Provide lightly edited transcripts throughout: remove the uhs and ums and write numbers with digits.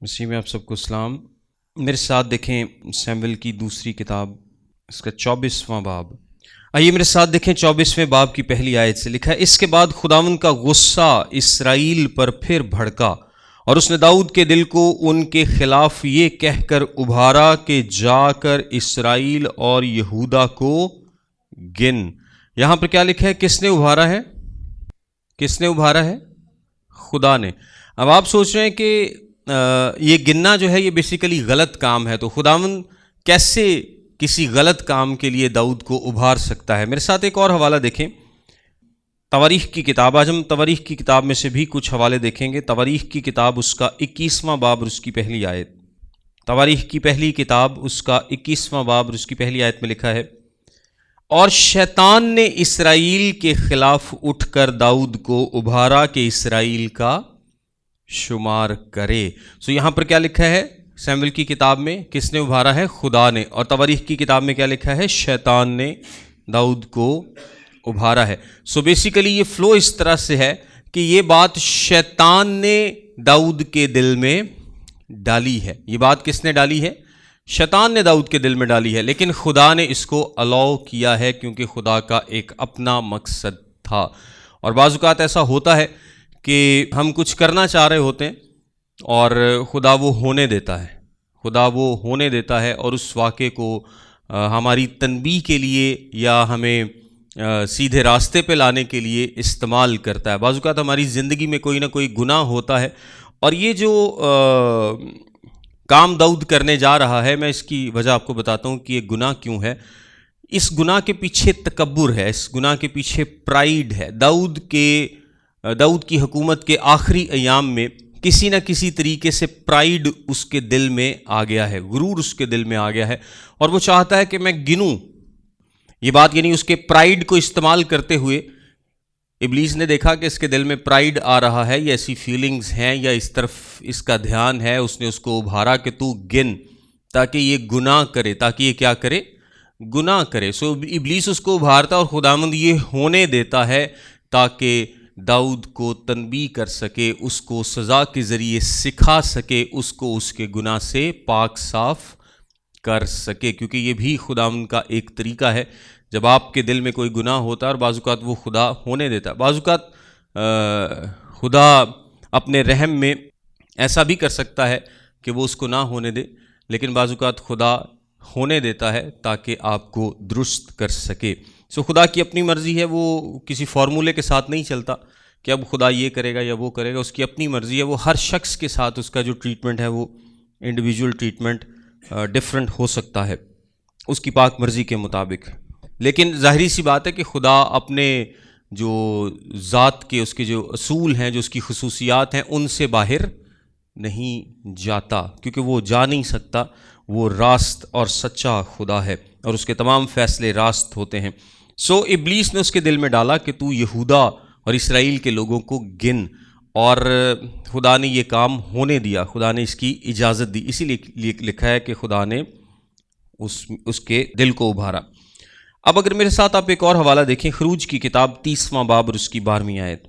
مسیح میں آپ سب کو اسلام۔ میرے ساتھ دیکھیں سیمویل کی دوسری کتاب، اس کا 24واں باب۔ آئیے میرے ساتھ دیکھیں 24ویں باب کی پہلی آیت سے لکھا ہے، اس کے بعد خداوند کا غصہ اسرائیل پر پھر بھڑکا اور اس نے داؤد کے دل کو ان کے خلاف یہ کہہ کر ابھارا کہ جا کر اسرائیل اور یہودا کو گن۔ یہاں پر کیا لکھا ہے؟ کس نے ابھارا ہے؟ کس نے ابھارا ہے؟ خدا نے۔ اب آپ سوچ رہے ہیں کہ یہ گننا جو ہے یہ بیسیکلی غلط کام ہے، تو خداوند کیسے کسی غلط کام کے لیے داؤد کو ابھار سکتا ہے؟ میرے ساتھ ایک اور حوالہ دیکھیں، تواریخ کی کتاب۔ آج ہم تواریخ کی کتاب میں سے بھی کچھ حوالے دیکھیں گے۔ تواریخ کی کتاب اس کا 21واں باب اور اس کی پہلی آیت۔ تواریخ کی پہلی کتاب اس کا 21واں باب اور اس کی پہلی آیت میں لکھا ہے، اور شیطان نے اسرائیل کے خلاف اٹھ کر داؤد کو ابھارا کہ اسرائیل کا شمار کرے۔ یہاں پر کیا لکھا ہے؟ سیمویل کی کتاب میں کس نے ابھارا ہے؟ خدا نے۔ اور تواریخ کی کتاب میں کیا لکھا ہے؟ شیطان نے داؤد کو ابھارا ہے۔ بیسیکلی یہ فلو اس طرح سے ہے کہ یہ بات شیطان نے داؤد کے دل میں ڈالی ہے۔ یہ بات کس نے ڈالی ہے؟ شیطان نے داؤد کے دل میں ڈالی ہے، لیکن خدا نے اس کو الاؤ کیا ہے کیونکہ خدا کا ایک اپنا مقصد تھا۔ اور بعض اوقات ایسا ہوتا ہے کہ ہم کچھ کرنا چاہ رہے ہوتے ہیں اور خدا وہ ہونے دیتا ہے، خدا وہ ہونے دیتا ہے اور اس واقعے کو ہماری تنبیہ کے لیے یا ہمیں سیدھے راستے پہ لانے کے لیے استعمال کرتا ہے۔ بعض اوقات ہماری زندگی میں کوئی نہ کوئی گناہ ہوتا ہے، اور یہ جو کام داؤد کرنے جا رہا ہے، میں اس کی وجہ آپ کو بتاتا ہوں کہ یہ گناہ کیوں ہے۔ اس گناہ کے پیچھے تکبر ہے، اس گناہ کے پیچھے پرائیڈ ہے۔ داؤد کی حکومت کے آخری ایام میں کسی نہ کسی طریقے سے پرائیڈ اس کے دل میں آ گیا ہے، غرور اس کے دل میں آ گیا ہے، اور وہ چاہتا ہے کہ میں گنوں یہ بات، یعنی اس کے پرائیڈ کو استعمال کرتے ہوئے ابلیس نے دیکھا کہ اس کے دل میں پرائیڈ آ رہا ہے، یا ایسی فیلنگز ہیں یا اس طرف اس کا دھیان ہے، اس نے اس کو ابھارا کہ تو گن تاکہ یہ گناہ کرے، تاکہ یہ کیا کرے؟ گناہ کرے۔ ابلیس اس کو ابھارتا اور خداوند یہ ہونے دیتا ہے تاکہ داؤد کو تنبیہ کر سکے، اس کو سزا کے ذریعے سکھا سکے، اس کو اس کے گناہ سے پاک صاف کر سکے، کیونکہ یہ بھی خداوند کا ایک طریقہ ہے۔ جب آپ کے دل میں کوئی گناہ ہوتا ہے اور بعض اوقات وہ خدا ہونے دیتا ہے، بعض اوقات خدا اپنے رحم میں ایسا بھی کر سکتا ہے کہ وہ اس کو نہ ہونے دے، لیکن بعض اوقات خدا ہونے دیتا ہے تاکہ آپ کو درست کر سکے۔ خدا کی اپنی مرضی ہے، وہ کسی فارمولے کے ساتھ نہیں چلتا کہ اب خدا یہ کرے گا یا وہ کرے گا۔ اس کی اپنی مرضی ہے، وہ ہر شخص کے ساتھ اس کا جو ٹریٹمنٹ ہے وہ انڈیویجول ٹریٹمنٹ ڈفرینٹ ہو سکتا ہے اس کی پاک مرضی کے مطابق۔ لیکن ظاہری سی بات ہے کہ خدا اپنے جو ذات کے اس کے جو اصول ہیں، جو اس کی خصوصیات ہیں، ان سے باہر نہیں جاتا، کیونکہ وہ جا نہیں سکتا۔ وہ راست اور سچا خدا ہے اور اس کے تمام فیصلے راست ہوتے ہیں۔ ابلیس نے اس کے دل میں ڈالا کہ تو یہودا اور اسرائیل کے لوگوں کو گن، اور خدا نے یہ کام ہونے دیا، خدا نے اس کی اجازت دی۔ اسی لیے لکھا ہے کہ خدا نے اس کے دل کو ابھارا۔ اب اگر میرے ساتھ آپ ایک اور حوالہ دیکھیں، خروج کی کتاب 30واں باب اور اس کی 12ویں آیت۔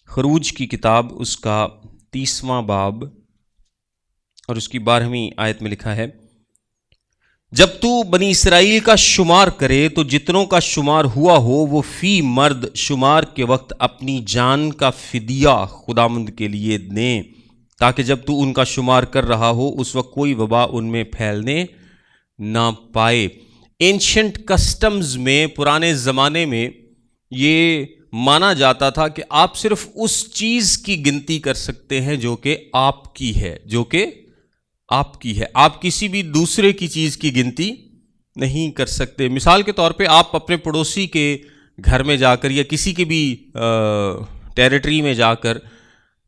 خروج کی کتاب اس کا 30واں باب اور اس کی 12ویں آیت میں لکھا ہے، جب تو بنی اسرائیل کا شمار کرے تو جتنوں کا شمار ہوا ہو وہ فی مرد شمار کے وقت اپنی جان کا فدیہ خداوند کے لیے دیں، تاکہ جب تو ان کا شمار کر رہا ہو اس وقت کوئی وبا ان میں پھیلنے نہ پائے۔ اینشنٹ کسٹمز میں، پرانے زمانے میں یہ مانا جاتا تھا کہ آپ صرف اس چیز کی گنتی کر سکتے ہیں جو کہ آپ کی ہے، جو کہ آپ کی ہے۔ آپ کسی بھی دوسرے کی چیز کی گنتی نہیں کر سکتے۔ مثال کے طور پہ آپ اپنے پڑوسی کے گھر میں جا کر یا کسی کے بھی ٹیریٹری میں جا کر،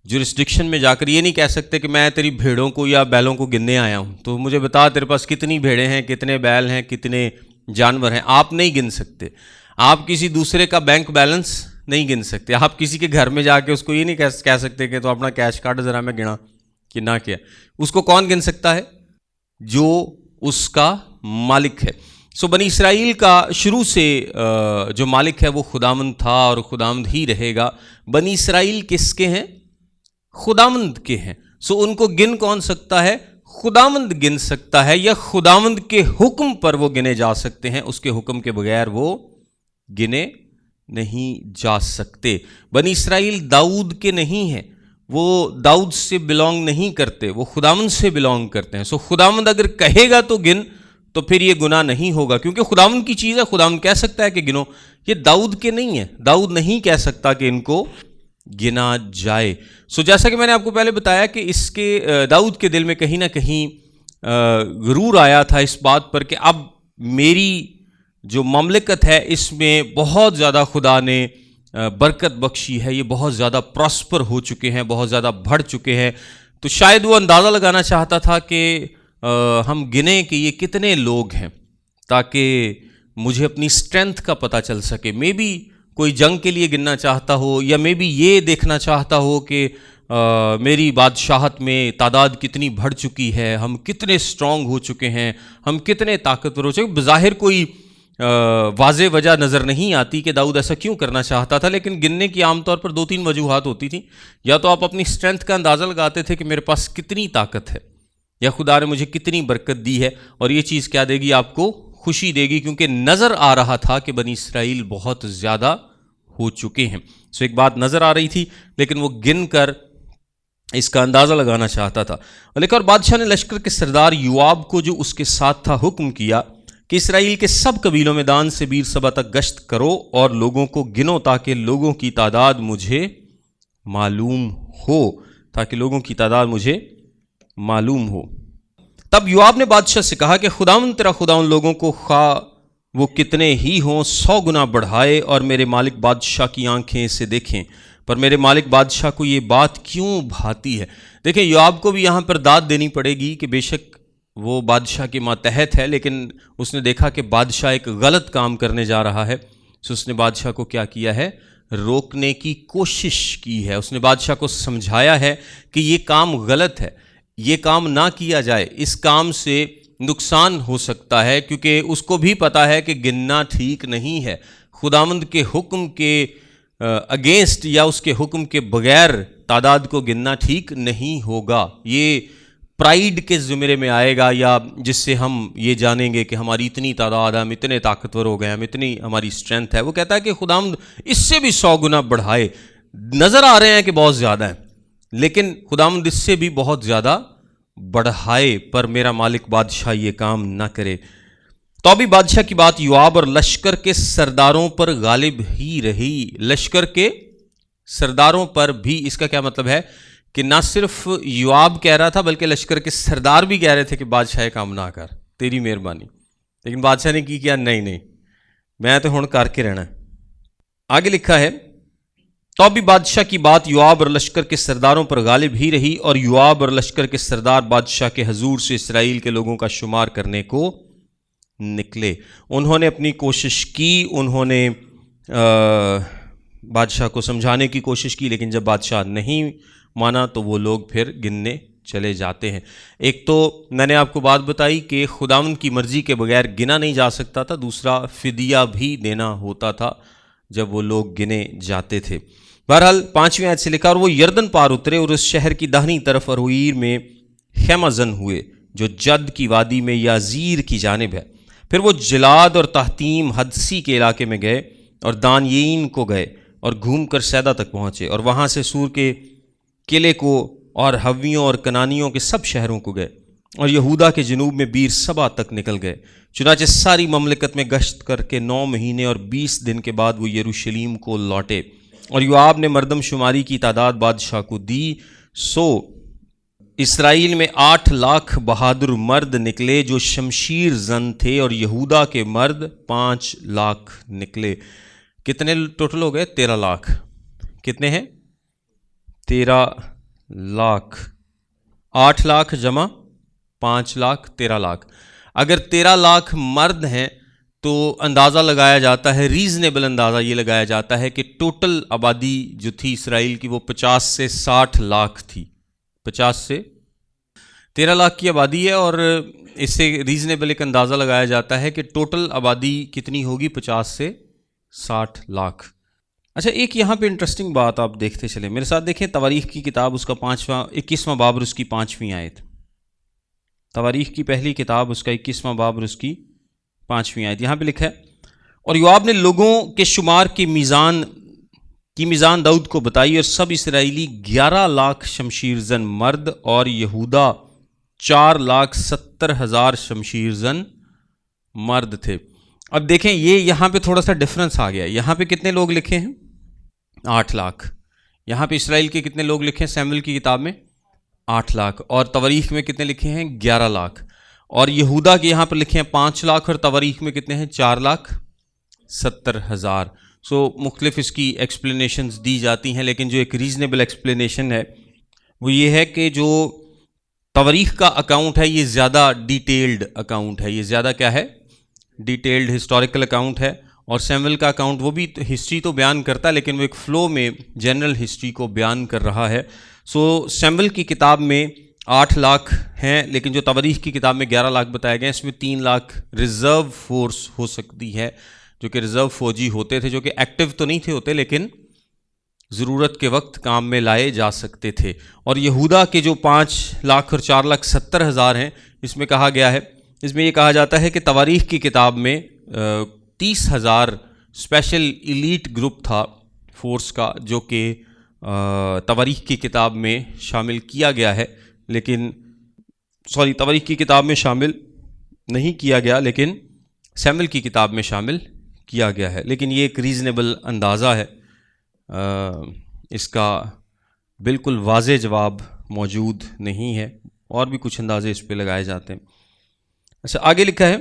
جورسڈکشن میں جا کر یہ نہیں کہہ سکتے کہ میں تیری بھیڑوں کو یا بیلوں کو گننے آیا ہوں، تو مجھے بتا تیرے پاس کتنی بھیڑیں ہیں، کتنے بیل ہیں، کتنے جانور ہیں۔ آپ نہیں گن سکتے۔ آپ کسی دوسرے کا بینک بیلنس نہیں گن سکتے۔ آپ کسی کے گھر میں جا کے اس کو یہ نہیں کہہ سکتے کہ تو اپنا کیش کارڈ ذرا میں گنا کہ نہ کیا۔ اس کو کون گن سکتا ہے؟ جو اس کا مالک ہے۔ بنی اسرائیل کا شروع سے جو مالک ہے وہ خداوند تھا اور خداوند ہی رہے گا۔ بنی اسرائیل کس کے ہیں؟ خداوند کے ہیں۔ سو ان کو گن کون سکتا ہے؟ خداوند گن سکتا ہے، یا خداوند کے حکم پر وہ گنے جا سکتے ہیں، اس کے حکم کے بغیر وہ گنے نہیں جا سکتے۔ بنی اسرائیل داؤد کے نہیں ہیں، وہ داؤد سے بلونگ نہیں کرتے، وہ خداوند سے بلونگ کرتے ہیں۔ سو خداوند اگر کہے گا تو گن، تو پھر یہ گناہ نہیں ہوگا، کیونکہ خداوند کی چیز ہے، خداوند کہہ سکتا ہے کہ گنو۔ یہ داؤد کے نہیں ہے، داؤد نہیں کہہ سکتا کہ ان کو گنا جائے۔ سو جیسا کہ میں نے آپ کو پہلے بتایا کہ اس کے داؤد کے دل میں کہیں نہ کہیں غرور آیا تھا اس بات پر کہ اب میری جو مملکت ہے اس میں بہت زیادہ خدا نے برکت بخشی ہے، یہ بہت زیادہ پراسپر ہو چکے ہیں، بہت زیادہ بڑھ چکے ہیں۔ تو شاید وہ اندازہ لگانا چاہتا تھا کہ ہم گنیں کہ یہ کتنے لوگ ہیں، تاکہ مجھے اپنی اسٹرینتھ کا پتہ چل سکے۔ مے بی کوئی جنگ کے لیے گننا چاہتا ہو، یا مے بی یہ دیکھنا چاہتا ہو کہ میری بادشاہت میں تعداد کتنی بڑھ چکی ہے، ہم کتنے اسٹرانگ ہو چکے ہیں، ہم کتنے طاقتور ہو چکے۔ بظاہر کوئی واضح وجہ نظر نہیں آتی کہ داؤد ایسا کیوں کرنا چاہتا تھا، لیکن گننے کی عام طور پر 2-3 وجوہات ہوتی تھیں۔ یا تو آپ اپنی اسٹرینتھ کا اندازہ لگاتے تھے کہ میرے پاس کتنی طاقت ہے، یا خدا نے مجھے کتنی برکت دی ہے، اور یہ چیز کیا دے گی آپ کو؟ خوشی دے گی، کیونکہ نظر آ رہا تھا کہ بنی اسرائیل بہت زیادہ ہو چکے ہیں۔ سو ایک بات نظر آ رہی تھی، لیکن وہ گن کر اس کا اندازہ لگانا چاہتا تھا۔ اور بادشاہ نے لشکر کے سردار یوآب کو، جو اس کے ساتھ تھا، حکم کیا کہ اسرائیل کے سب قبیلوں میں دان سے بیر سبا تک گشت کرو اور لوگوں کو گنو، تاکہ لوگوں کی تعداد مجھے معلوم ہو، تاکہ لوگوں کی تعداد مجھے معلوم ہو۔ تب یوآب نے بادشاہ سے کہا کہ خداوند تیرا خدا ان لوگوں کو خواہ وہ کتنے ہی ہوں 100 گنا بڑھائے، اور میرے مالک بادشاہ کی آنکھیں اسے دیکھیں، پر میرے مالک بادشاہ کو یہ بات کیوں بھاتی ہے؟ دیکھیں، یوآب کو بھی یہاں پر داد دینی پڑے گی کہ بے شک وہ بادشاہ کے ماتحت ہے، لیکن اس نے دیکھا کہ بادشاہ ایک غلط کام کرنے جا رہا ہے، سو اس نے بادشاہ کو کیا کیا ہے؟ روکنے کی کوشش کی ہے۔ اس نے بادشاہ کو سمجھایا ہے کہ یہ کام غلط ہے، یہ کام نہ کیا جائے، اس کام سے نقصان ہو سکتا ہے، کیونکہ اس کو بھی پتا ہے کہ گننا ٹھیک نہیں ہے، خداوند کے حکم کے اگینسٹ یا اس کے حکم کے بغیر تعداد کو گننا ٹھیک نہیں ہوگا۔ یہ پرائیڈ کے زمرے میں آئے گا، یا جس سے ہم یہ جانیں گے کہ ہماری اتنی تعداد ہے، ہم اتنے طاقتور ہو گئے، ہم اتنی ہماری اسٹرینتھ ہے۔ وہ کہتا ہے کہ خداوند اس سے بھی 100 گنا بڑھائے، نظر آ رہے ہیں کہ بہت زیادہ ہیں، لیکن خداوند اس سے بھی بہت زیادہ بڑھائے، پر میرا مالک بادشاہ یہ کام نہ کرے۔ تو ابھی بادشاہ کی بات یوآب اور لشکر کے سرداروں پر غالب ہی رہی۔ لشکر کے سرداروں پر بھی، اس کا کیا مطلب ہے کہ نہ صرف یوآب کہہ رہا تھا بلکہ لشکر کے سردار بھی کہہ رہے تھے کہ بادشاہ یہ کام نہ کر، تیری مہربانی، لیکن بادشاہ نے کی کیا؟ نہیں، میں تو ہن کر کے رہنا ہے۔ آگے لکھا ہے، تو ابھی بادشاہ کی بات یوآب اور لشکر کے سرداروں پر غالب ہی رہی، اور یوآب اور لشکر کے سردار بادشاہ کے حضور سے اسرائیل کے لوگوں کا شمار کرنے کو نکلے۔ انہوں نے اپنی کوشش کی، انہوں نے بادشاہ کو سمجھانے کی کوشش کی، لیکن جب بادشاہ نہیں مانا تو وہ لوگ پھر گننے چلے جاتے ہیں۔ ایک تو میں نے آپ کو بات بتائی کہ خداوند کی مرضی کے بغیر گنا نہیں جا سکتا تھا، دوسرا فدیہ بھی دینا ہوتا تھا جب وہ لوگ گنے جاتے تھے۔ بہرحال 5ویں آیت سے لکھا، اور وہ یردن پار اترے اور اس شہر کی داہنی طرف ارویر میں خیمہ زن ہوئے، جو جد کی وادی میں یازیر کی جانب ہے۔ پھر وہ جلاد اور تحتیم حدسی کے علاقے میں گئے اور دانیین کو گئے اور گھوم کر سیدا تک پہنچے، اور وہاں سے سور کے قلعے کو اور حویوں اور کنانیوں کے سب شہروں کو گئے، اور یہودا کے جنوب میں بیر سبا تک نکل گئے۔ چنانچہ ساری مملکت میں گشت کر کے 9 مہینے اور 20 دن کے بعد وہ یروشلیم کو لوٹے، اور یوآب نے مردم شماری کی تعداد بادشاہ کو دی۔ سو اسرائیل میں 8 لاکھ بہادر مرد نکلے جو شمشیر زن تھے، اور یہودا کے مرد 5 لاکھ نکلے۔ کتنے ٹوٹل ہو گئے؟ 13 لاکھ۔ کتنے ہیں؟ 13 لاکھ۔ 8 لاکھ جمع 5 لاکھ، 13 لاکھ۔ اگر 13 لاکھ مرد ہیں تو اندازہ لگایا جاتا ہے، ریزنیبل اندازہ یہ لگایا جاتا ہے کہ ٹوٹل آبادی جو تھی اسرائیل کی وہ 50 سے 60 لاکھ تھی۔ 50 سے 13 لاکھ کی آبادی ہے، اور اس سے ریزنیبل ایک اندازہ لگایا جاتا ہے کہ ٹوٹل آبادی کتنی ہوگی؟ 50 سے 60 لاکھ۔ اچھا، ایک یہاں پہ انٹرسٹنگ بات آپ دیکھتے چلیں، میرے ساتھ دیکھیں تواریخ کی کتاب، اس کا 21واں باب اور اس کی 5ویں آیت. تواریخ کی پہلی کتاب، اس کا 21واں باب اور اس کی 5ویں آیت. یہاں پہ لکھا ہے، اور یوآب نے لوگوں کے شمار کی میزان داؤد کو بتائی، اور سب اسرائیلی 11 لاکھ شمشیر زن مرد اور یہودا 4,70,000 شمشیر زن مرد تھے. اب دیکھیں یہ یہاں پہ تھوڑا سا ڈفرنس آ گیا. یہاں پہ کتنے لوگ لکھے ہیں؟ 8 لاکھ. یہاں پہ اسرائیل کے کتنے لوگ لکھے ہیں سیموئیل کی کتاب میں؟ 8 لاکھ. اور تواریخ میں کتنے لکھے ہیں؟ 11 لاکھ. اور یہودا کے یہاں پر لکھے ہیں 5 لاکھ، اور تواریخ میں کتنے ہیں؟ 4,70,000. مختلف اس کی ایکسپلینیشنز دی جاتی ہیں، لیکن جو ایک ریزنیبل ایکسپلینیشن ہے وہ یہ ہے کہ جو تواریخ کا اکاؤنٹ ہے یہ زیادہ ڈیٹیلڈ اکاؤنٹ ہے. یہ زیادہ کیا ہے؟ ڈیٹیلڈ ہسٹوریکل اکاؤنٹ ہے. اور سیموئیل کا اکاؤنٹ وہ بھی ہسٹری تو بیان کرتا ہے، لیکن وہ ایک فلو میں جنرل ہسٹری کو بیان کر رہا ہے. سیموئیل کی کتاب میں 8 لاکھ ہیں، لیکن جو تواریخ کی کتاب میں 11 لاکھ بتایا گیا، اس میں 3 لاکھ ریزرو فورس ہو سکتی ہے، جو کہ ریزرو فوجی ہوتے تھے، جو کہ ایکٹیو تو نہیں تھے ہوتے لیکن ضرورت کے وقت کام میں لائے جا سکتے تھے. اور یہودا کے جو 5 لاکھ اور 4,70,000 ہیں، اس میں کہا گیا ہے، اس میں یہ کہا جاتا ہے کہ تواریخ کی کتاب میں 30,000 اسپیشل ایلیٹ گروپ تھا فورس کا، جو کہ تواریخ کی کتاب میں شامل کیا گیا ہے، لیکن تواریخ کی کتاب میں شامل نہیں کیا گیا، لیکن سیموئیل کی کتاب میں شامل کیا گیا ہے. لیکن یہ ایک ریزنیبل اندازہ ہے، اس کا بالکل واضح جواب موجود نہیں ہے، اور بھی کچھ اندازے اس پہ لگائے جاتے ہیں. اچھا، آگے لکھا ہے،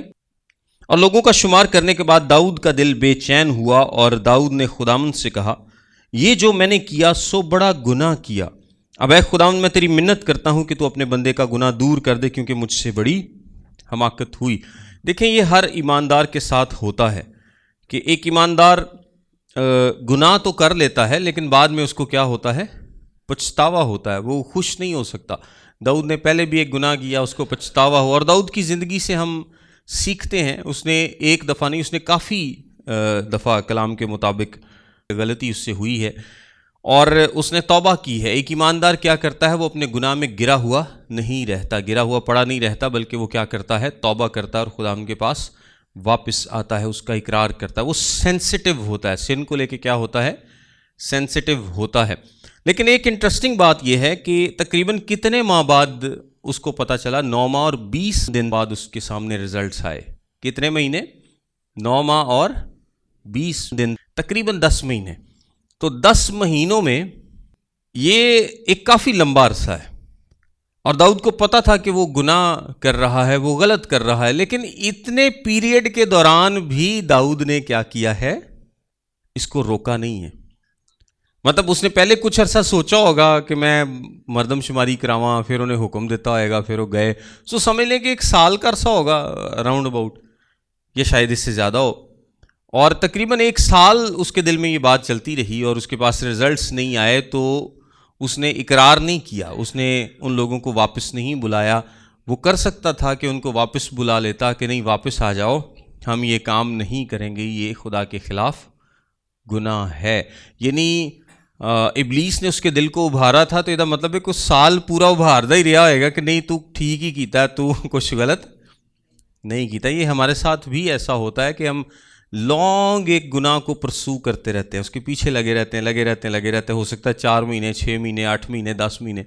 اور لوگوں کا شمار کرنے کے بعد داؤد کا دل بے چین ہوا، اور داؤد نے خداوند سے کہا، یہ جو میں نے کیا سو بڑا گناہ کیا. اب اے خداوند، میں تیری منت کرتا ہوں کہ تو اپنے بندے کا گناہ دور کر دے، کیونکہ مجھ سے بڑی حماقت ہوئی. دیکھیں یہ ہر ایماندار کے ساتھ ہوتا ہے کہ ایک ایماندار گناہ تو کر لیتا ہے، لیکن بعد میں اس کو کیا ہوتا ہے؟ پچھتاوا ہوتا ہے، وہ خوش نہیں ہو سکتا. داؤد نے پہلے بھی ایک گناہ کیا، اس کو پچھتاوا ہوا. اور داؤد کی زندگی سے ہم سیکھتے ہیں، اس نے ایک دفعہ نہیں، اس نے کافی دفعہ کلام کے مطابق غلطی اس سے ہوئی ہے، اور اس نے توبہ کی ہے. ایک ایماندار کیا کرتا ہے؟ وہ اپنے گناہ میں گرا ہوا نہیں رہتا، گرا ہوا پڑا نہیں رہتا، بلکہ وہ کیا کرتا ہے؟ توبہ کرتا ہے اور خدا ان کے پاس واپس آتا ہے، اس کا اقرار کرتا ہے. وہ سینسٹیو ہوتا ہے، سن کو لے کے کیا ہوتا ہے؟ سینسٹیو ہوتا ہے. لیکن ایک انٹرسٹنگ بات یہ ہے کہ تقریباً کتنے ماہ بعد اس کو پتہ چلا؟ 9 ماہ اور 20 دن بعد اس کے سامنے ریزلٹس آئے. کتنے مہینے؟ 9 ماہ اور 20 دن، تقریباً 10 مہینے. تو 10 مہینوں میں یہ ایک کافی لمبا عرصہ ہے، اور داؤد کو پتہ تھا کہ وہ گناہ کر رہا ہے، وہ غلط کر رہا ہے. لیکن اتنے پیریڈ کے دوران بھی داؤد نے کیا کیا ہے؟ اس کو روکا نہیں ہے. مطلب اس نے پہلے کچھ عرصہ سوچا ہوگا کہ میں مردم شماری کراواں، پھر انہیں حکم دیتا ہوئے گا، پھر وہ گئے. سمجھ لیں کہ 1 سال کا عرصہ ہوگا راؤنڈ اباؤٹ، یا شاید اس سے زیادہ ہو. اور تقریباً 1 سال اس کے دل میں یہ بات چلتی رہی، اور اس کے پاس ریزلٹس نہیں آئے. تو اس نے اقرار نہیں کیا، اس نے ان لوگوں کو واپس نہیں بلایا. وہ کر سکتا تھا کہ ان کو واپس بلا لیتا کہ نہیں، واپس آ جاؤ، ہم یہ کام نہیں کریں گے، یہ خدا کے خلاف گناہ ہے. یعنی ابلیس نے اس کے دل کو ابھارا تھا، تو یہ مطلب ہے کچھ سال پورا ابھاردا ہی رہا ہوئے گا کہ نہیں تو ٹھیک ہی کیتا ہے، تو کچھ غلط نہیں کیتا. یہ ہمارے ساتھ بھی ایسا ہوتا ہے کہ ہم لانگ ایک گناہ کو پرسو کرتے رہتے ہیں، اس کے پیچھے لگے رہتے ہیں. ہو سکتا ہے 4 مہینے، 6 مہینے، 8 مہینے، 10 مہینے.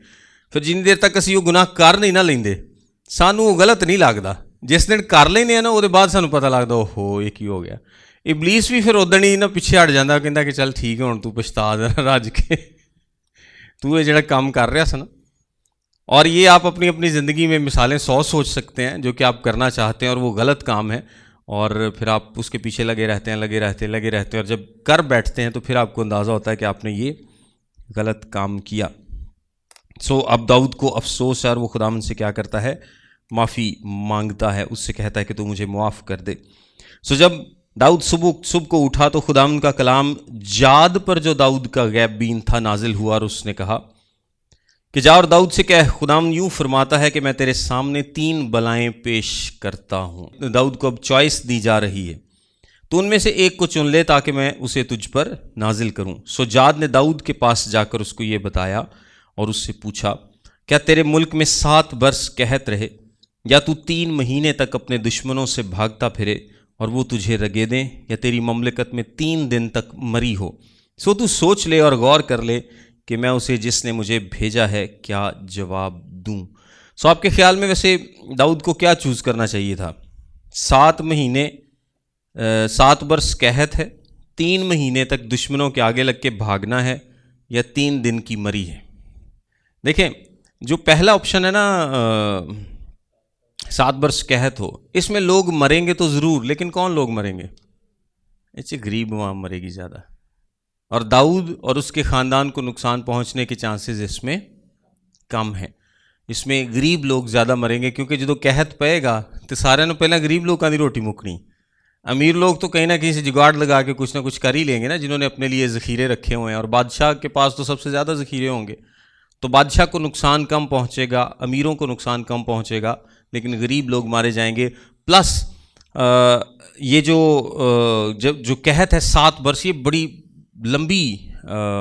پھر جن دیر تک اسی وہ گناہ کر نہیں نہ لیندے، سانوں وہ غلط نہیں لگتا. جس دن کر لینے ہیں نا، وہ بعد سانوں پتہ لگتا اوہو یہ کی ہو گیا. ابلیس بھی پھر ادن ہی نہ پیچھے ہٹ جاتا، کہتا کہ چل ٹھیک ہے، ہوں تو پچھتا رج کے تو یہ جڑا کام کر رہا سا نا. اور یہ آپ اپنی اپنی زندگی میں مثالیں 100 سوچ سکتے ہیں جو کہ آپ کرنا چاہتے ہیں اور وہ غلط کام ہے، اور پھر آپ اس کے پیچھے لگے رہتے ہیں، اور جب کر بیٹھتے ہیں تو پھر آپ کو اندازہ ہوتا ہے کہ آپ نے یہ غلط کام کیا. اب داؤد کو افسوس ہے، اور وہ خداوند سے کیا کرتا ہے؟ معافی مانگتا ہے، اس سے کہتا ہے کہ تو مجھے معاف کر دے. جب داؤد صبح کو اٹھا تو خداوند کا کلام جاد پر جو داؤد کا غیب بین تھا نازل ہوا، اور اس نے کہا کہ جا اور داؤد سے کہہ، خداوند یوں فرماتا ہے کہ میں تیرے سامنے 3 بلائیں پیش کرتا ہوں. داؤد کو اب چوائس دی جا رہی ہے. تو ان میں سے ایک کو چن لے تاکہ میں اسے تجھ پر نازل کروں۔ سو جاد نے داؤد کے پاس جا کر اس کو یہ بتایا اور اس سے پوچھا، کیا تیرے ملک میں 7 برس قحط رہے، یا تو 3 مہینے تک اپنے دشمنوں سے بھاگتا پھرے اور وہ تجھے رگے دیں، یا تیری مملکت میں 3 دن تک مری ہو؟ سو تو سوچ لے اور غور کر لے کہ میں اسے جس نے مجھے بھیجا ہے کیا جواب دوں۔ سو آپ کے خیال میں ویسے داؤد کو کیا چوز کرنا چاہیے تھا؟ 7 مہینے 7 برس قحط ہے، 3 مہینے تک دشمنوں کے آگے لگ کے بھاگنا ہے، یا 3 دن کی مری ہے؟ دیکھیں، جو پہلا آپشن ہے نا 7 برس قحط ہو، اس میں لوگ مریں گے تو ضرور، لیکن کون لوگ مریں گے؟ اچھا، غریب عوام مرے گی زیادہ، اور داؤد اور اس کے خاندان کو نقصان پہنچنے کے چانسز اس میں کم ہیں۔ اس میں غریب لوگ زیادہ مریں گے، کیونکہ جدو قحط پئے گا تو سارے نو پہلے غریب لوگوں کی روٹی مکنی، امیر لوگ تو کہیں نہ کہیں سے جگاڑ لگا کے کچھ نہ کچھ کر ہی لیں گے نا، جنہوں نے اپنے لیے ذخیرے رکھے ہوئے ہیں، اور بادشاہ کے پاس تو سب سے زیادہ ذخیرے ہوں گے، تو بادشاہ کو نقصان کم پہنچے گا، امیروں کو نقصان کم پہنچے گا، لیکن غریب لوگ مارے جائیں گے۔ پلس یہ جو قحط ہے 7 برس، یہ بڑی لمبی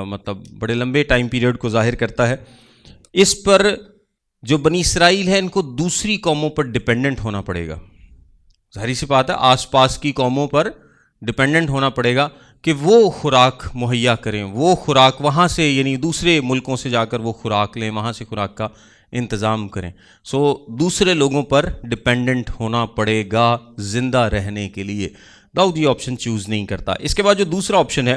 مطلب بڑے لمبے ٹائم پیریڈ کو ظاہر کرتا ہے۔ اس پر جو بنی اسرائیل ہے ان کو دوسری قوموں پر ڈپینڈنٹ ہونا پڑے گا، ظاہری سی بات ہے، آس پاس کی قوموں پر ڈپینڈنٹ ہونا پڑے گا کہ وہ خوراک مہیا کریں، وہ خوراک وہاں سے، یعنی دوسرے ملکوں سے جا کر وہ خوراک لیں، وہاں سے خوراک کا انتظام کریں۔ سو دوسرے لوگوں پر ڈپینڈنٹ ہونا پڑے گا زندہ رہنے کے لیے۔ داؤد یہ آپشن چوز نہیں کرتا۔ اس کے بعد جو دوسرا آپشن ہے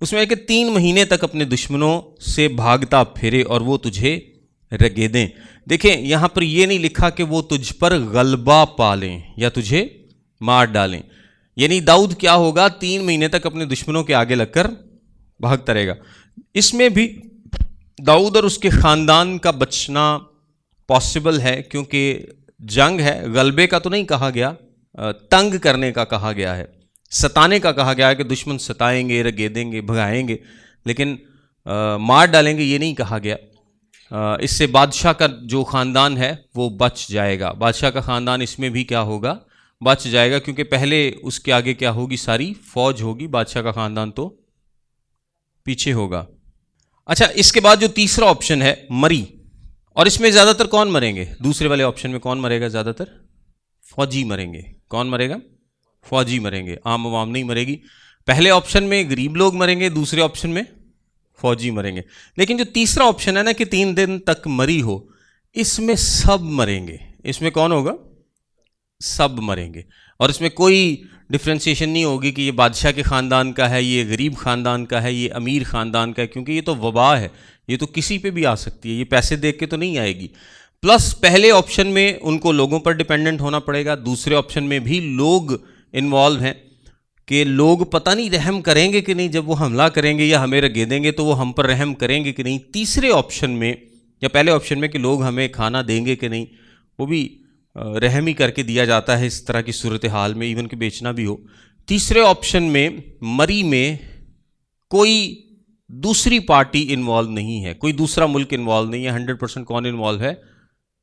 اس میں ہے کہ 3 مہینے تک اپنے دشمنوں سے بھاگتا پھرے اور وہ تجھے رگے دیں۔ دیکھیں، یہاں پر یہ نہیں لکھا کہ وہ تجھ پر غلبہ پا لیں یا تجھے مار ڈالیں، یعنی داؤد کیا ہوگا 3 مہینے تک اپنے دشمنوں کے آگے لگ کر بھاگتا رہے گا۔ اس میں بھی داؤد اور اس کے خاندان کا بچنا پاسبل ہے، کیونکہ جنگ ہے، غلبے کا تو نہیں کہا گیا، تنگ کرنے کا کہا گیا ہے، ستانے کا کہا گیا ہے کہ دشمن ستائیں گے، رگے دیں گے، بھگائیں گے، لیکن مار ڈالیں گے یہ نہیں کہا گیا۔ اس سے بادشاہ کا جو خاندان ہے وہ بچ جائے گا، بادشاہ کا خاندان اس میں بھی کیا ہوگا؟ بچ جائے گا، کیونکہ پہلے اس کے آگے کیا ہوگی؟ ساری فوج ہوگی، بادشاہ کا خاندان تو پیچھے ہوگا۔ اچھا، اس کے بعد جو تیسرا آپشن ہے مری، اور اس میں زیادہ تر کون مریں گے؟ دوسرے والے آپشن میں کون مرے گا زیادہ تر؟ فوجی مریں گے۔ کون مرے گا؟ فوجی مریں گے، عام عوام نہیں مرے گی۔ پہلے آپشن میں غریب لوگ مریں گے، دوسرے آپشن میں فوجی مریں گے۔ لیکن جو تیسرا آپشن ہے نا کہ 3 دن تک مری ہو، اس میں سب مریں گے۔ اس میں کون ہوگا؟ سب مریں گے، اور اس میں کوئی ڈفرینسیشن نہیں ہوگی کہ یہ بادشاہ کے خاندان کا ہے، یہ غریب خاندان کا ہے، یہ امیر خاندان کا ہے، کیونکہ یہ تو وبا ہے، یہ تو کسی پہ بھی آ سکتی ہے، یہ پیسے دیکھ کے تو نہیں آئے گی۔ پلس پہلے آپشن میں ان کو لوگوں پر ڈپینڈنٹ ہونا پڑے گا، دوسرے آپشن میں بھی لوگ انوالو ہیں کہ لوگ پتہ نہیں رحم کریں گے کہ نہیں، جب وہ حملہ کریں گے یا ہمیں رگے دیں گے تو وہ ہم پر رحم کریں گے کہ نہیں۔ تیسرے آپشن میں یا پہلے آپشن میں کہ لوگ ہمیں کھانا دیں گے کہ نہیں، وہ بھی رحم ہی کر کے دیا جاتا ہے اس طرح کی صورتحال میں، ایون کہ بیچنا بھی ہو۔ تیسرے آپشن میں مری میں کوئی دوسری پارٹی انوالو نہیں ہے، کوئی دوسرا ملک انوالو نہیں ہے، 100% کون انوالو ہے؟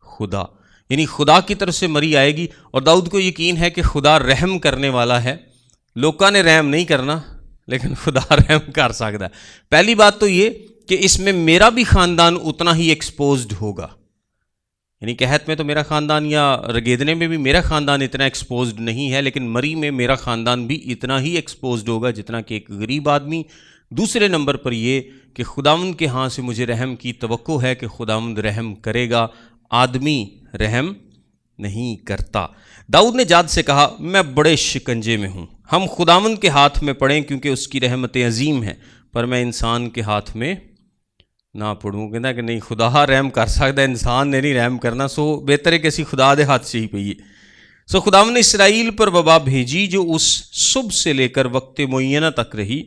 خدا، یعنی خدا کی طرف سے مری آئے گی، اور داؤد کو یقین ہے کہ خدا رحم کرنے والا ہے، لوکاں نے رحم نہیں کرنا لیکن خدا رحم کر سکتا ہے۔ پہلی بات تو یہ کہ اس میں میرا بھی خاندان اتنا ہی ایکسپوزڈ ہوگا، یعنی قحط میں تو میرا خاندان یا رگیدنے میں بھی میرا خاندان اتنا ایکسپوزڈ نہیں ہے، لیکن مری میں میرا خاندان بھی اتنا ہی ایکسپوزڈ ہوگا جتنا کہ ایک غریب آدمی۔ دوسرے نمبر پر یہ کہ خداوند کے ہاں سے مجھے رحم کی توقع ہے کہ خداوند رحم کرے گا، آدمی رحم نہیں کرتا۔ داؤد نے جاد سے کہا، میں بڑے شکنجے میں ہوں، ہم خداوند کے ہاتھ میں پڑیں کیونکہ اس کی رحمتیں عظیم ہیں، پر میں انسان کے ہاتھ میں نہ پڑوں۔ کہنا کہ نہیں، خدا رحم کر سکتا ہے، انسان نے نہیں رحم کرنا، سو بہتر ہے کہ اسی خدا دے ہاتھ سے ہی پئیے۔ سو خداوند نے اسرائیل پر وبا بھیجی جو اس صبح سے لے کر وقت معینہ تک رہی،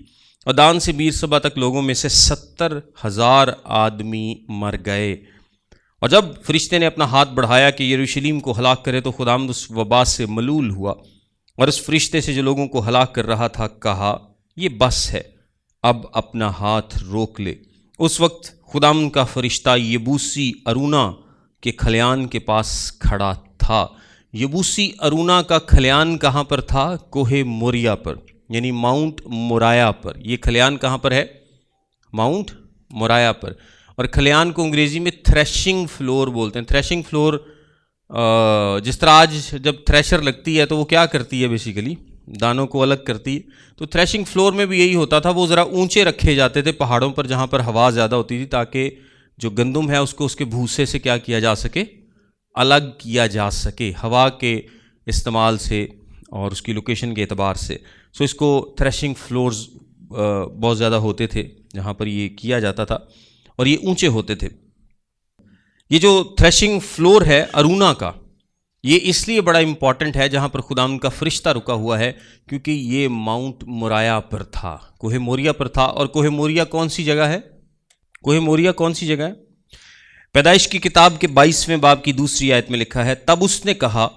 اور دان سے بیر صبح تک لوگوں میں سے 70,000 آدمی مر گئے۔ اور جب فرشتے نے اپنا ہاتھ بڑھایا کہ یروشلیم کو ہلاک کرے تو خداوند اس وبا سے ملول ہوا، اور اس فرشتے سے جو لوگوں کو ہلاک کر رہا تھا کہا، یہ بس ہے، اب اپنا ہاتھ روک لے۔ اس وقت خداوند کا فرشتہ یبوسی ارونا کے کھلیان کے پاس کھڑا تھا۔ یبوسی ارونا کا کھلیان کہاں پر تھا؟ کوہ موریا پر۔ یعنی ماؤنٹ مورایا پر. یہ کھلیان کہاں پر ہے؟ ماؤنٹ مورایا پر. اور کھلیان کو انگریزی میں تھریشنگ فلور بولتے ہیں. تھریشنگ فلور جس طرح آج جب تھریشر لگتی ہے تو وہ کیا کرتی ہے؟ بیسیکلی دانوں کو الگ کرتی ہے. تو تھریشنگ فلور میں بھی یہی ہوتا تھا. وہ ذرا اونچے رکھے جاتے تھے پہاڑوں پر جہاں پر ہوا زیادہ ہوتی تھی، تاکہ جو گندم ہے اس کو اس کے بھوسے سے کیا کیا جا سکے؟ الگ کیا جا سکے ہوا کے استعمال سے اور اس کی لوکیشن کے اعتبار سے. سو اس کو تھریشنگ فلورز بہت زیادہ ہوتے تھے جہاں پر یہ کیا جاتا تھا، اور یہ اونچے ہوتے تھے. یہ جو تھریشنگ فلور ہے ارونا کا، یہ اس لیے بڑا امپورٹنٹ ہے جہاں پر خدا ان کا فرشتہ رکا ہوا ہے، کیونکہ یہ ماؤنٹ مورایا پر تھا، کوہ موریا پر تھا. اور کوہ موریا کون سی جگہ ہے؟ کوہ موریا کون سی جگہ ہے؟ پیدائش کی کتاب کے 22ویں باب کی 2 آیت میں لکھا ہے، تب اس نے کہا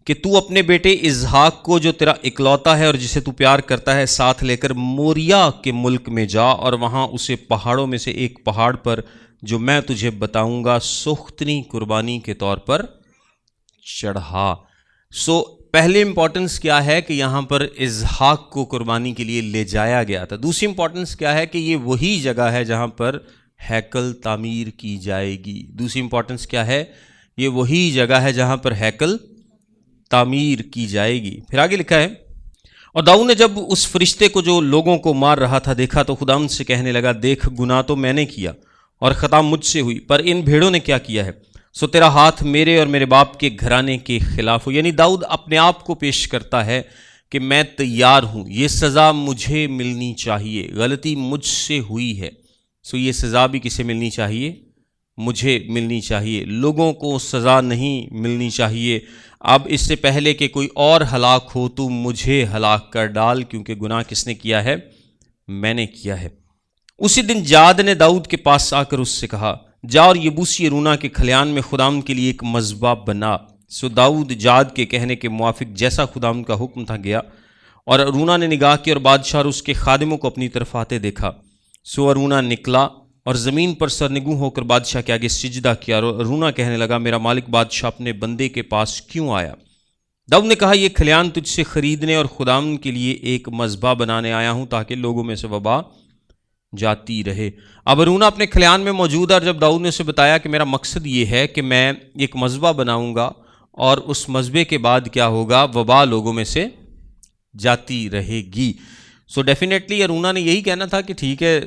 کہ تو اپنے بیٹے اسحاق کو جو تیرا اکلوتا ہے اور جسے تو پیار کرتا ہے ساتھ لے کر موریا کے ملک میں جا، اور وہاں اسے پہاڑوں میں سے ایک پہاڑ پر جو میں تجھے بتاؤں گا سوختنی قربانی کے طور پر چڑھا. سو پہلے امپورٹنس کیا ہے کہ یہاں پر اسحاق کو قربانی کے لیے لے جایا گیا تھا. دوسری امپورٹنس کیا ہے کہ یہ وہی جگہ ہے جہاں پر ہیکل تعمیر کی جائے گی. دوسری امپورٹنس کیا ہے؟ یہ وہی جگہ ہے جہاں پر ہیکل تعمیر کی جائے گی. پھر آگے لکھا ہے، اور داؤد نے جب اس فرشتے کو جو لوگوں کو مار رہا تھا دیکھا تو خداوند سے کہنے لگا، دیکھ گناہ تو میں نے کیا اور خطا مجھ سے ہوئی، پر ان بھیڑوں نے کیا کیا ہے؟ سو تیرا ہاتھ میرے اور میرے باپ کے گھرانے کے خلاف ہو. یعنی داؤد اپنے آپ کو پیش کرتا ہے کہ میں تیار ہوں، یہ سزا مجھے ملنی چاہیے، غلطی مجھ سے ہوئی ہے. سو یہ سزا بھی کسے ملنی چاہیے؟ مجھے ملنی چاہیے. لوگوں کو سزا نہیں ملنی چاہیے. اب اس سے پہلے کہ کوئی اور ہلاک ہو تو مجھے ہلاک کر ڈال، کیونکہ گناہ کس نے کیا ہے؟ میں نے کیا ہے. اسی دن جاد نے داؤد کے پاس آ کر اس سے کہا، جا اور یبوسی ارونا کے کھلیان میں خداوند کے لیے ایک مذبح بنا. سو داؤد جاد کے کہنے کے موافق جیسا خداوند کا حکم تھا گیا، اور ارونا نے نگاہ کی اور بادشاہ اور اس کے خادموں کو اپنی طرف آتے دیکھا. سو ارونا نکلا اور زمین پر سرنگوں ہو کر بادشاہ کے آگے سجدہ کیا، اور ارونا کہنے لگا، میرا مالک بادشاہ اپنے بندے کے پاس کیوں آیا؟ داؤد نے کہا، یہ کھلیان تجھ سے خریدنے اور خداوند کے لیے ایک مذبح بنانے آیا ہوں تاکہ لوگوں میں سے وبا جاتی رہے. اب ارونا اپنے کھلیان میں موجود ہے، اور جب داؤد نے اسے بتایا کہ میرا مقصد یہ ہے کہ میں ایک مذبح بناؤں گا اور اس مذبح کے بعد کیا ہوگا؟ وبا لوگوں میں سے جاتی رہے گی. سو ڈیفینیٹلی ارونا نے یہی کہنا تھا کہ ٹھیک ہے،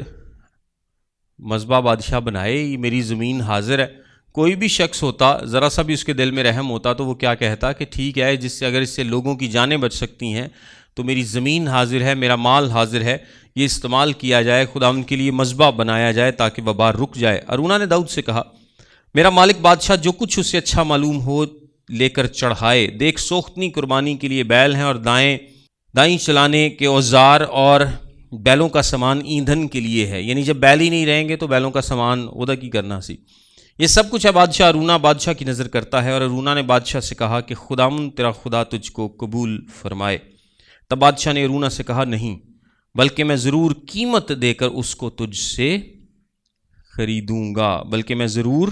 مذبح بادشاہ بنائے، میری زمین حاضر ہے. کوئی بھی شخص ہوتا، ذرا سا بھی اس کے دل میں رحم ہوتا تو وہ کیا کہتا کہ ٹھیک ہے، جس سے اگر اس سے لوگوں کی جانیں بچ سکتی ہیں تو میری زمین حاضر ہے، میرا مال حاضر ہے، یہ استعمال کیا جائے، خداوند کے لیے مذبح بنایا جائے تاکہ وبا رک جائے. ارونا نے داؤد سے کہا، میرا مالک بادشاہ جو کچھ اسے اچھا معلوم ہو لے کر چڑھائے. دیکھ سوختنی قربانی کے لیے بیل ہیں، اور دائیں چلانے کے اوزار اور بیلوں کا سامان ایندھن کے لیے ہے. یعنی جب بیل ہی نہیں رہیں گے تو بیلوں کا سامان ادا کی کرنا سی. یہ سب کچھ ہے. بادشاہ ارونا بادشاہ کی نظر کرتا ہے، اور ارونا نے بادشاہ سے کہا کہ خداوند تیرا خدا تجھ کو قبول فرمائے. تب بادشاہ نے ارونا سے کہا، نہیں، بلکہ میں ضرور قیمت دے کر اس کو تجھ سے خریدوں گا. بلکہ میں ضرور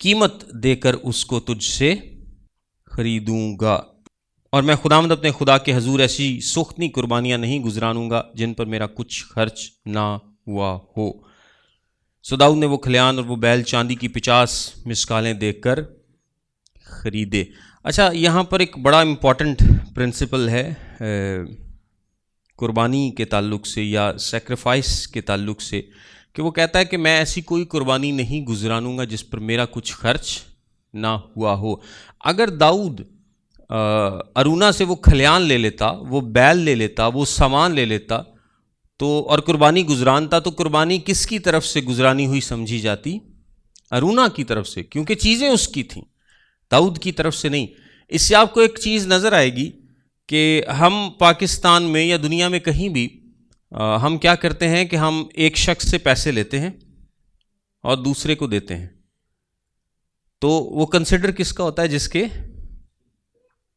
قیمت دے کر اس کو تجھ سے خریدوں گا، اور میں خداوند اپنے خدا کے حضور ایسی سوختنی قربانیاں نہیں گزرانوں گا جن پر میرا کچھ خرچ نہ ہوا ہو. سو داؤد نے وہ کھلیان اور وہ بیل چاندی کی 50 مسکالیں دے کر خریدے. اچھا، یہاں پر ایک بڑا امپورٹنٹ پرنسپل ہے قربانی کے تعلق سے یا سیکریفائس کے تعلق سے، کہ وہ کہتا ہے کہ میں ایسی کوئی قربانی نہیں گزرانوں گا جس پر میرا کچھ خرچ نہ ہوا ہو. اگر داؤد ارونا سے وہ کھلیان لے لیتا، وہ بیل لے لیتا، وہ سامان لے لیتا تو اور قربانی گزرانتا، تو قربانی کس کی طرف سے گزرانی ہوئی سمجھی جاتی؟ ارونا کی طرف سے، کیونکہ چیزیں اس کی تھیں، داؤد کی طرف سے نہیں. اس سے آپ کو ایک چیز نظر آئے گی کہ ہم پاکستان میں یا دنیا میں کہیں بھی ہم کیا کرتے ہیں کہ ہم ایک شخص سے پیسے لیتے ہیں اور دوسرے کو دیتے ہیں، تو وہ کنسیڈر کس کا ہوتا ہے؟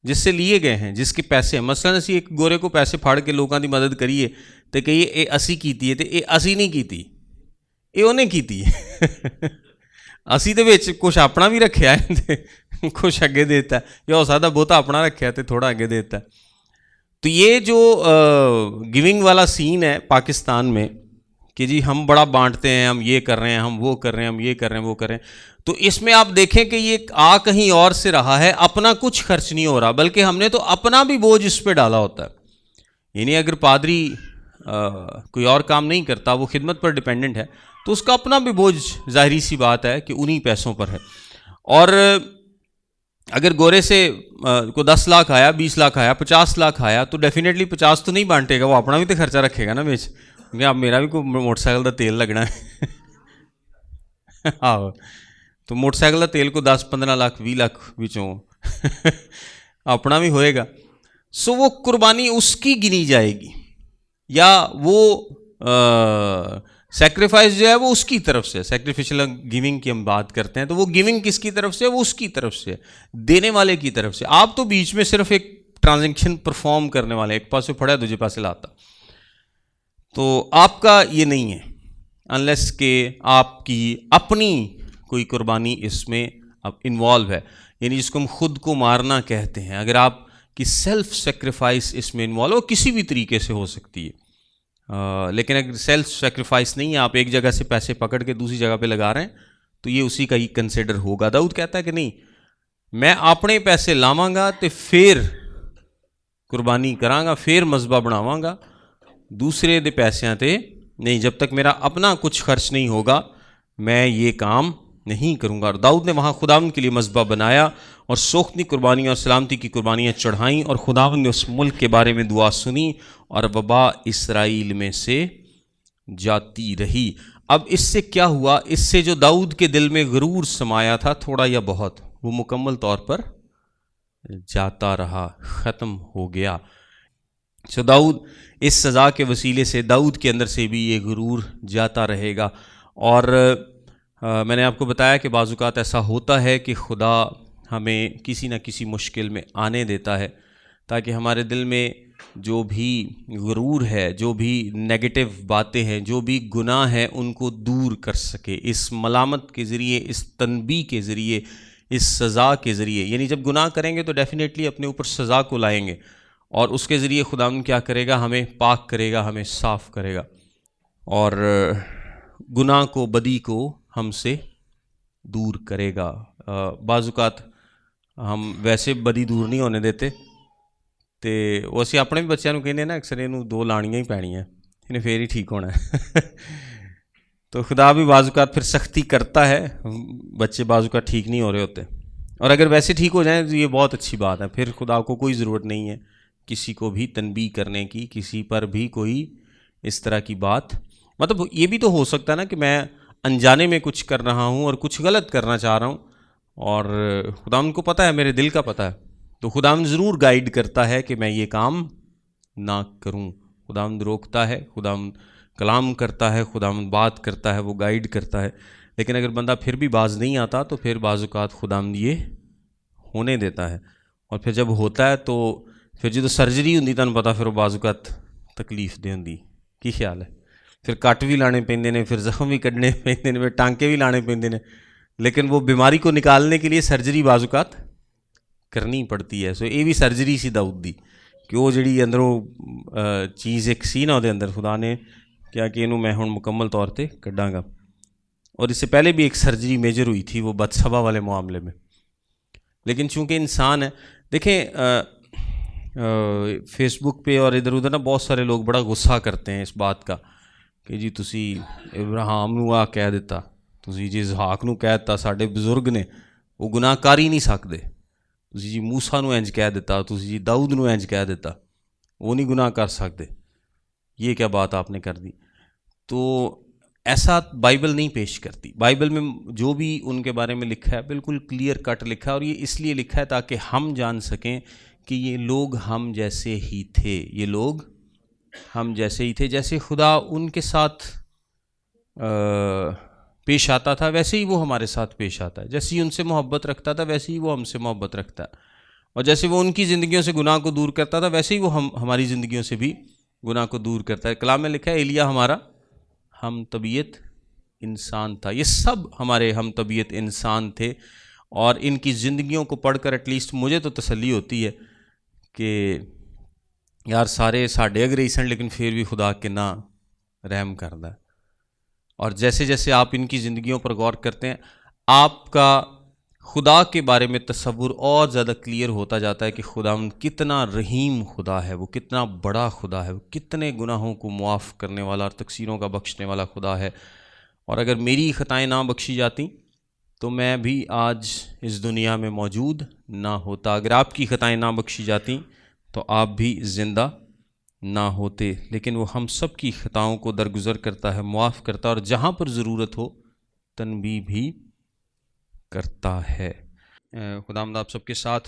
جس سے لیے گئے ہیں، جس کے پیسے ہیں. مثلاً اسی ایک گورے کو پیسے پھاڑ کے لوگوں کی مدد کریے تو کہیے اے اسی کیتی ہے، تو اے اسی نہیں کیتی، اے انہیں کیتی ہے. اسی دے وچ کچھ اپنا بھی رکھیا ہے تے کچھ اگے دیتا ہے، یا ہو سکتا بہتا اپنا رکھیا تے تھوڑا اگے دیتا ہے. تو یہ جو گیونگ والا سین ہے پاکستان میں کہ جی ہم بڑا بانٹتے ہیں، ہم یہ کر رہے ہیں، ہم وہ کر رہے ہیں، ہم یہ کر رہے ہیں، وہ کر رہے ہیں، تو اس میں آپ دیکھیں کہ یہ کہیں اور سے رہا ہے، اپنا کچھ خرچ نہیں ہو رہا، بلکہ ہم نے تو اپنا بھی بوجھ اس پہ ڈالا ہوتا ہے۔ یعنی اگر پادری کوئی اور کام نہیں کرتا، وہ خدمت پر ڈیپینڈنٹ ہے، تو اس کا اپنا بھی بوجھ ظاہری سی بات ہے کہ انہی پیسوں پر ہے۔ اور اگر گورے سے کو 10 لاکھ آیا، 20 لاکھ آیا، 50 لاکھ آیا، تو ڈیفینیٹلی 50 تو نہیں بانٹے گا، وہ اپنا بھی تو خرچہ رکھے گا نا بیچ، کیونکہ اب میرا بھی کوئی موٹر سائیکل کا تیل لگنا ہے آہو، تو موٹر سائیکل کا تیل کو 10-15 لاکھ 20 لاکھ بچوں اپنا بھی ہوئے گا، سو وہ قربانی اس کی گنی جائے گی، یا وہ سیکریفائس جو ہے وہ اس کی طرف سے، سیکریفیشل گیونگ کی ہم بات کرتے ہیں، تو وہ گیونگ کس کی طرف سے؟ وہ اس کی طرف سے، دینے والے کی طرف سے۔ آپ تو بیچ میں صرف ایک ٹرانزیکشن پرفارم کرنے والے، ایک پاس سے پڑا دوسرے پاس سے لاتا، تو آپ کا یہ نہیں ہے، انلیس کہ آپ کی اپنی کوئی قربانی اس میں اب انوالو ہے، یعنی جس کو ہم خود کو مارنا کہتے ہیں۔ اگر آپ کی سیلف سیکریفائس اس میں انوالو، کسی بھی طریقے سے ہو سکتی ہے، لیکن اگر سیلف سیکریفائس نہیں ہے، آپ ایک جگہ سے پیسے پکڑ کے دوسری جگہ پہ لگا رہے ہیں، تو یہ اسی کا ہی کنسیڈر ہوگا۔ داؤد کہتا ہے کہ نہیں، میں اپنے پیسے لاواں گا تے پھر قربانی کراں گا، پھر مذبح بناواں گا، دوسرے دے پیسیاں تے نہیں، جب تک میرا اپنا کچھ خرچ نہیں ہوگا میں یہ کام نہیں کروں گا۔ اور داؤد نے وہاں خداوند کے لیے مذبح بنایا اور سوختنی قربانیاں اور سلامتی کی قربانیاں چڑھائیں، اور خداوند نے اس ملک کے بارے میں دعا سنی اور وبا اسرائیل میں سے جاتی رہی۔ اب اس سے کیا ہوا؟ اس سے جو داؤد کے دل میں غرور سمایا تھا، تھوڑا یا بہت، وہ مکمل طور پر جاتا رہا، ختم ہو گیا۔ سو داؤد اس سزا کے وسیلے سے داؤد کے اندر سے بھی یہ غرور جاتا رہے گا۔ اور میں نے آپ کو بتایا کہ بعض اوقات ایسا ہوتا ہے کہ خدا ہمیں کسی نہ کسی مشکل میں آنے دیتا ہے تاکہ ہمارے دل میں جو بھی غرور ہے، جو بھی نیگیٹو باتیں ہیں، جو بھی گناہ ہیں، ان کو دور کر سکے، اس ملامت کے ذریعے، اس تنبیہ کے ذریعے، اس سزا کے ذریعے۔ یعنی جب گناہ کریں گے تو ڈیفینیٹلی اپنے اوپر سزا کو لائیں گے، اور اس کے ذریعے خداوند کیا کرے گا؟ ہمیں پاک کرے گا، ہمیں صاف کرے گا، اور گناہ کو، بدی کو ہم سے دور کرے گا۔ بعض اوقات ہم ویسے بدی دور نہیں ہونے دیتے، تو وہ اسی اپنے بھی بچوں کو کہنے نا، اکثر یہ 2 لانیاں ہی پینی ہیں، انہیں پھر ہی ٹھیک ہونا ہے تو خدا بھی بعض اوقات پھر سختی کرتا ہے، بچے بعض اوقات ٹھیک نہیں ہو رہے ہوتے، اور اگر ویسے ٹھیک ہو جائیں تو یہ بہت اچھی بات ہے، پھر خدا کو کوئی ضرورت نہیں ہے کسی کو بھی تنبیہ کرنے کی، کسی پر بھی کوئی اس طرح کی بات۔ مطلب یہ بھی تو ہو سکتا ہے نا کہ میں انجانے میں کچھ کر رہا ہوں اور کچھ غلط کرنا چاہ رہا ہوں، اور خداوند کو پتہ ہے، میرے دل کا پتہ ہے، تو خداوند ضرور گائیڈ کرتا ہے کہ میں یہ کام نہ کروں۔ خداوند روکتا ہے، خداوند کلام کرتا ہے، خداوند بات کرتا ہے، وہ گائیڈ کرتا ہے، لیکن اگر بندہ پھر بھی باز نہیں آتا تو پھر بعض اوقات خداوند یہ ہونے دیتا ہے، اور پھر جب ہوتا ہے تو پھر جو سرجری ہوندی تمہیں پتا، پھر وہ بعض اوقات تکلیف دہ ہوندی، کی خیال ہے؟ پھر کٹ بھی لانے پیندے نے، پھر زخم بھی کڈنے پیندے نے، پھر ٹانکے بھی لانے پیندے نے، لیکن وہ بیماری کو نکالنے کے لیے سرجری بعض اوقات کرنی پڑتی ہے۔ سو یہ بھی سرجری سی داؤد دی، کہ وہ جڑی اندروں چیز ایک سی نا، دے اندر خدا نے کیا کہ انہوں میں ہن مکمل طور پہ کڈاں گا۔ اور اس سے پہلے بھی ایک سرجری میجر ہوئی تھی، وہ بتسبا والے معاملے میں، لیکن چونکہ انسان ہے، دیکھیں فیس بک پہ اور ادھر ادھر نا بہت سارے لوگ بڑا غصہ کرتے ہیں اس بات کا کہ جی تسی ابراہیم نو آ کہہ دیتا، تسی جی اسحاق نو کہہ دیتا، ساڈے بزرگ نے وہ گناہ کر ہی نہیں سکتے، تسی جی موسیٰ نو انج کہہ دیتا، تسی جی داؤد نو انج کہہ دیتا، وہ نہیں گناہ کر سکتے، یہ کیا بات آپ نے کر دی؟ تو ایسا بائبل نہیں پیش کرتی۔ بائبل میں جو بھی ان کے بارے میں لکھا ہے بالکل کلیئر کٹ لکھا ہے، اور یہ اس لیے لکھا ہے تاکہ ہم جان سکیں کہ یہ لوگ ہم جیسے ہی تھے، یہ لوگ ہم جیسے ہی تھے، جیسے خدا ان کے ساتھ پیش آتا تھا ویسے ہی وہ ہمارے ساتھ پیش آتا ہے، جیسے ہی ان سے محبت رکھتا تھا ویسے ہی وہ ہم سے محبت رکھتا ہے، اور جیسے وہ ان کی زندگیوں سے گناہ کو دور کرتا تھا ویسے ہی وہ ہماری زندگیوں سے بھی گناہ کو دور کرتا ہے۔ کلام میں لکھا ہے ایلیا ہمارا ہم طبیعت انسان تھا، یہ سب ہمارے ہم طبیعت انسان تھے، اور ان کی زندگیوں کو پڑھ کر ایٹ لیسٹ مجھے تو تسلی ہوتی ہے کہ یار سارے ساڈے اگرے سن لیکن پھر بھی خدا کنا رحم کردا ہے. اور جیسے جیسے آپ ان کی زندگیوں پر غور کرتے ہیں آپ کا خدا کے بارے میں تصور اور زیادہ کلیئر ہوتا جاتا ہے کہ خدا کتنا رحیم خدا ہے، وہ کتنا بڑا خدا ہے، وہ کتنے گناہوں کو معاف کرنے والا اور تقصیروں کا بخشنے والا خدا ہے. اور اگر میری خطائیں نہ بخشی جاتی تو میں بھی آج اس دنیا میں موجود نہ ہوتا. اگر آپ کی خطائیں نہ بخشی جاتی تو آپ بھی زندہ نہ ہوتے. لیکن وہ ہم سب کی خطاؤں کو درگزر کرتا ہے، معاف کرتا ہے، اور جہاں پر ضرورت ہو تنبیہ بھی کرتا ہے. خداوند آپ سب کے ساتھ